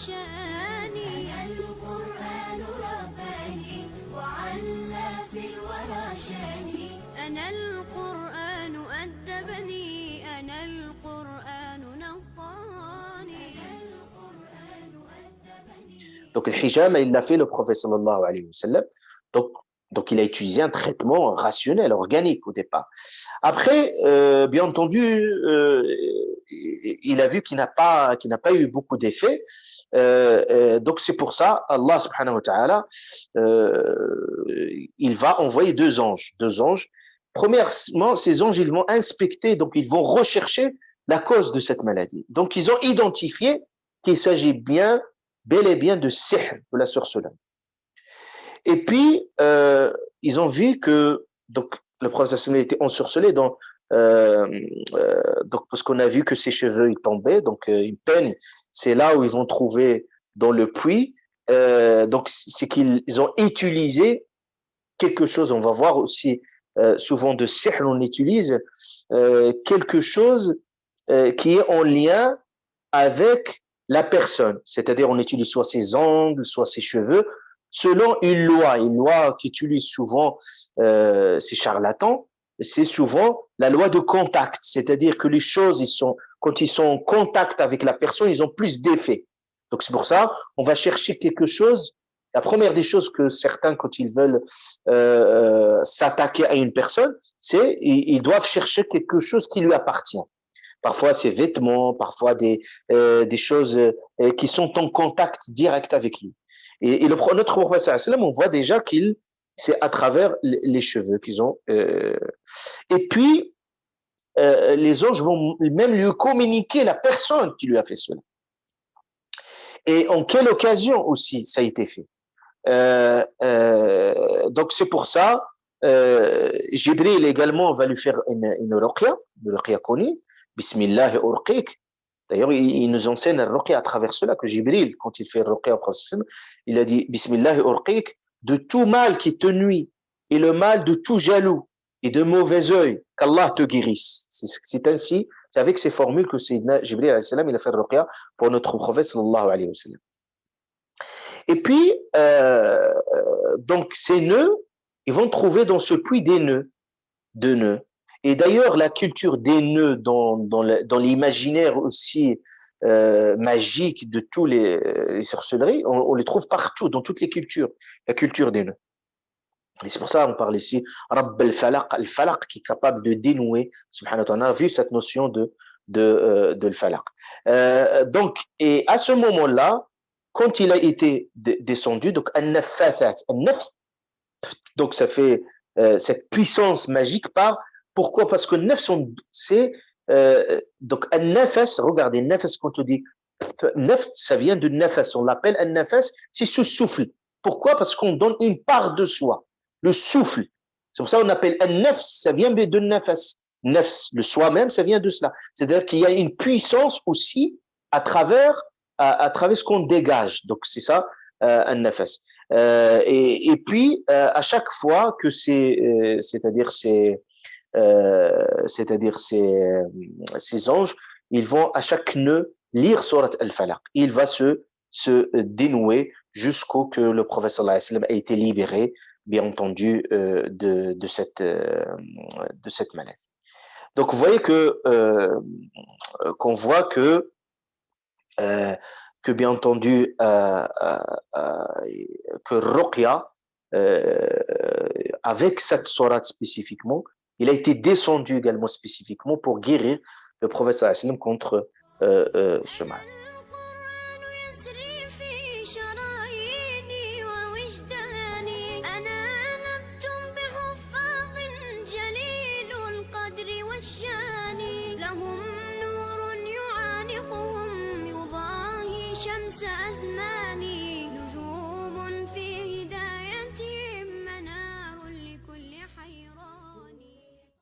شاني. أنا القرآن رباني وعلى في الورى شاني. أنا القرآن أدبني. أنا القرآن نقاني. Donc, le hijama, il l'a fait le prophète sallallahu alayhi wa sallam. Donc, il a utilisé un traitement rationnel, organique au départ. Après, bien entendu, il a vu qu'il n'a pas eu beaucoup d'effets. Donc, c'est pour ça, Allah subhanahu wa ta'ala, il va envoyer deux anges. Premièrement, ces anges, ils vont inspecter, donc ils vont rechercher la cause de cette maladie. Donc, ils ont identifié qu'il s'agit bel et bien de sihr, de la sorcellerie. Et puis, ils ont vu que donc, le prophète était ensorcelé donc parce qu'on a vu que ses cheveux ils tombaient, donc une peigne, c'est là où ils vont trouver dans le puits. Donc, c'est qu'ils ont utilisé quelque chose, on va voir aussi souvent de sihr, on utilise quelque chose qui est en lien avec la personne, c'est-à-dire on utilise soit ses ongles, soit ses cheveux, selon une loi qu'utilisent souvent ces charlatans, c'est souvent la loi de contact, c'est-à-dire que les choses, quand ils sont en contact avec la personne, ils ont plus d'effet. Donc c'est pour ça, on va chercher quelque chose. La première des choses que certains, quand ils veulent s'attaquer à une personne, c'est ils doivent chercher quelque chose qui lui appartient. Parfois ses vêtements, parfois des choses qui sont en contact direct avec lui. Et notre prophète, on voit déjà c'est à travers les cheveux qu'ils ont. Et puis, les anges vont même lui communiquer la personne qui lui a fait cela. Et en quelle occasion aussi ça a été fait. Donc, c'est pour ça, Jibril également va lui faire une ruqya connue. Bismillah urqiq. D'ailleurs, il nous enseigne le ruqya à travers cela, que Jibril, quand il fait le ruqya au prophète, il a dit Bismillah urqiq, de tout mal qui te nuit, et le mal de tout jaloux, et de mauvais œil, qu'Allah te guérisse. C'est ainsi, c'est avec ces formules que Jibril alayhi salam, il a fait le ruqya pour notre prophète sallallahu alayhi wa sallam. Et puis, donc, ces nœuds, ils vont trouver dans ce puits deux nœuds. Et d'ailleurs, la culture des nœuds dans l'imaginaire aussi magique de tous les sorcelleries, on les trouve partout, dans toutes les cultures, la culture des nœuds. Et c'est pour ça qu'on parle ici, Rabb al-Falaq, qui est capable de dénouer, subhanahu wa ta'ala, on a vu cette notion de al-Falaq. Donc, et à ce moment-là, quand il a été descendu, donc an-naffathat, donc ça fait cette puissance magique part. Pourquoi? Parce que nafs, c'est donc an-nafas, regardez, nafas, quand on dit nafs, ça vient de nafas, on l'appelle an-nafas, c'est ce souffle. Pourquoi? Parce qu'on donne une part de soi, le souffle. C'est pour ça qu'on appelle an-nafs, ça vient de nafas. Nafs, le soi-même, ça vient de cela. C'est-à-dire qu'il y a une puissance aussi à travers ce qu'on dégage. Donc c'est ça, an-nafas. Et puis à chaque fois que c'est-à-dire ces anges, ils vont à chaque nœud lire Surat al-Falaq. Il va se dénouer jusqu'au que le prophète sallallahu alayhi wa sallam a été libéré, bien entendu, de cette maladie. Donc vous voyez qu'on voit que bien entendu que Ruqya avec cette sourate spécifiquement, il a été descendu également spécifiquement pour guérir le prophète sallallahu alayhi wa sallam contre ce mal.